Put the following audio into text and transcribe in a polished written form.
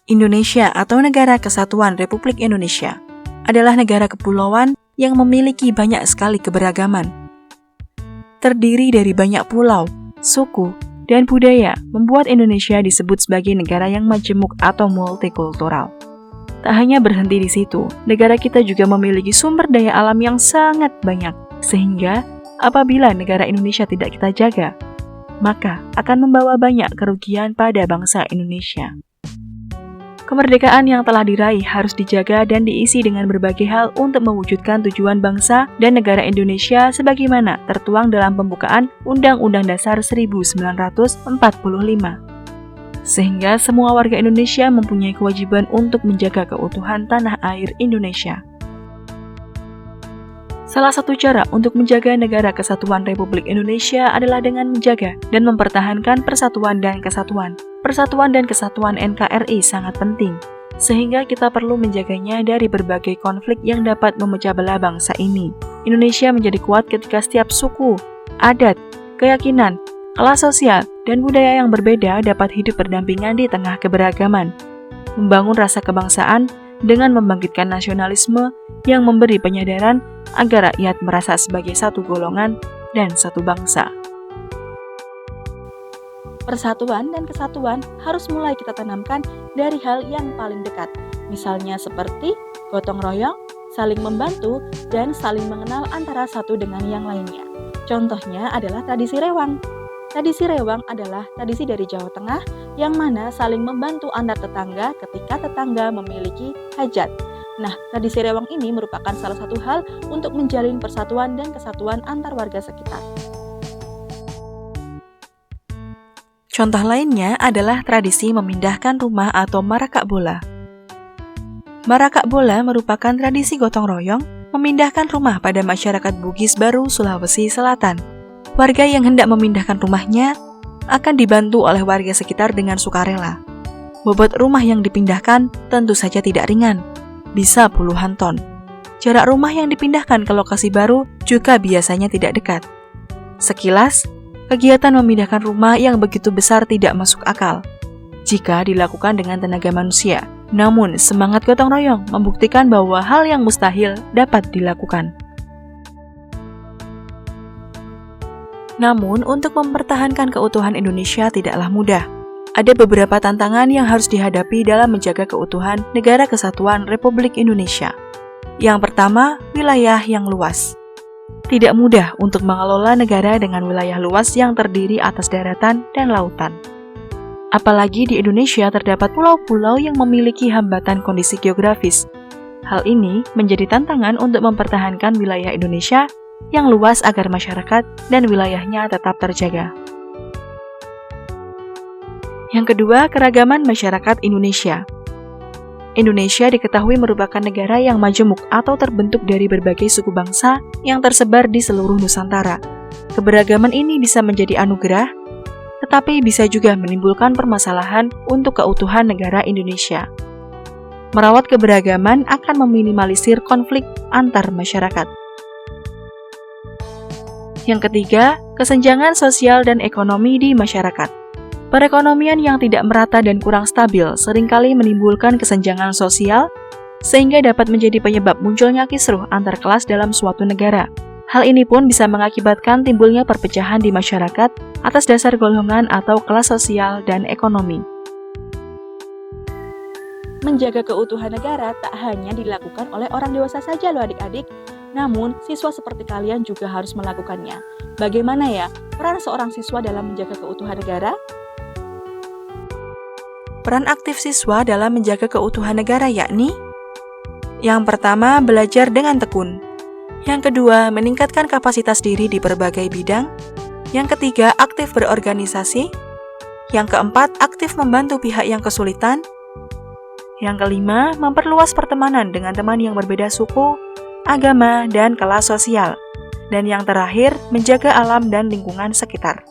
Indonesia atau Negara Kesatuan Republik Indonesia adalah negara kepulauan yang memiliki banyak sekali keberagaman. Terdiri dari banyak pulau, suku, dan budaya membuat Indonesia disebut sebagai negara yang majemuk atau multikultural. Tak hanya berhenti di situ, negara kita juga memiliki sumber daya alam yang sangat banyak, sehingga apabila negara Indonesia tidak kita jaga, maka akan membawa banyak kerugian pada bangsa Indonesia. Kemerdekaan yang telah diraih harus dijaga dan diisi dengan berbagai hal untuk mewujudkan tujuan bangsa dan negara Indonesia sebagaimana tertuang dalam pembukaan Undang-Undang Dasar 1945. Sehingga semua warga Indonesia mempunyai kewajiban untuk menjaga keutuhan tanah air Indonesia. Salah satu cara untuk menjaga Negara Kesatuan Republik Indonesia adalah dengan menjaga dan mempertahankan persatuan dan kesatuan. Persatuan dan kesatuan NKRI sangat penting, sehingga kita perlu menjaganya dari berbagai konflik yang dapat memecah belah bangsa ini. Indonesia menjadi kuat ketika setiap suku, adat, keyakinan, kelas sosial, dan budaya yang berbeda dapat hidup berdampingan di tengah keberagaman. Membangun rasa kebangsaan dengan membangkitkan nasionalisme yang memberi penyadaran agar rakyat merasa sebagai satu golongan dan satu bangsa. Persatuan dan kesatuan harus mulai kita tanamkan dari hal yang paling dekat, misalnya seperti gotong royong, saling membantu, dan saling mengenal antara satu dengan yang lainnya. Contohnya adalah tradisi rewang. Tradisi rewang adalah tradisi dari Jawa Tengah yang mana saling membantu antar tetangga ketika tetangga memiliki hajat. Nah, tradisi rewang ini merupakan salah satu hal untuk menjalin persatuan dan kesatuan antar warga sekitar. Contoh lainnya adalah tradisi memindahkan rumah atau marakak bola. Marakak bola merupakan tradisi gotong royong memindahkan rumah pada masyarakat Bugis Baru, Sulawesi Selatan. Warga yang hendak memindahkan rumahnya akan dibantu oleh warga sekitar dengan sukarela. Bobot rumah yang dipindahkan tentu saja tidak ringan, bisa puluhan ton. Jarak rumah yang dipindahkan ke lokasi baru juga biasanya tidak dekat. Sekilas, kegiatan memindahkan rumah yang begitu besar tidak masuk akal jika dilakukan dengan tenaga manusia. Namun, semangat gotong royong membuktikan bahwa hal yang mustahil dapat dilakukan. Namun, untuk mempertahankan keutuhan Indonesia tidaklah mudah. Ada beberapa tantangan yang harus dihadapi dalam menjaga keutuhan Negara Kesatuan Republik Indonesia. Yang pertama, wilayah yang luas. Tidak mudah untuk mengelola negara dengan wilayah luas yang terdiri atas daratan dan lautan. Apalagi di Indonesia terdapat pulau-pulau yang memiliki hambatan kondisi geografis. Hal ini menjadi tantangan untuk mempertahankan wilayah Indonesia yang luas agar masyarakat dan wilayahnya tetap terjaga. Yang kedua, keragaman masyarakat Indonesia. Indonesia diketahui merupakan negara yang majemuk atau terbentuk dari berbagai suku bangsa yang tersebar di seluruh Nusantara. Keberagaman ini bisa menjadi anugerah, tetapi bisa juga menimbulkan permasalahan untuk keutuhan negara Indonesia. Merawat keberagaman akan meminimalisir konflik antar masyarakat. Yang ketiga, kesenjangan sosial dan ekonomi di masyarakat. Perekonomian yang tidak merata dan kurang stabil seringkali menimbulkan kesenjangan sosial, sehingga dapat menjadi penyebab munculnya kisruh antar kelas dalam suatu negara. Hal ini pun bisa mengakibatkan timbulnya perpecahan di masyarakat atas dasar golongan atau kelas sosial dan ekonomi. Menjaga keutuhan negara tak hanya dilakukan oleh orang dewasa saja loh adik-adik, namun siswa seperti kalian juga harus melakukannya. Bagaimana ya peran seorang siswa dalam menjaga keutuhan negara? Peran aktif siswa dalam menjaga keutuhan negara yakni: yang pertama, belajar dengan tekun. Yang kedua, meningkatkan kapasitas diri di berbagai bidang. Yang ketiga, aktif berorganisasi. Yang keempat, aktif membantu pihak yang kesulitan. Yang kelima, memperluas pertemanan dengan teman yang berbeda suku, agama, dan kelas sosial. Dan yang terakhir, menjaga alam dan lingkungan sekitar.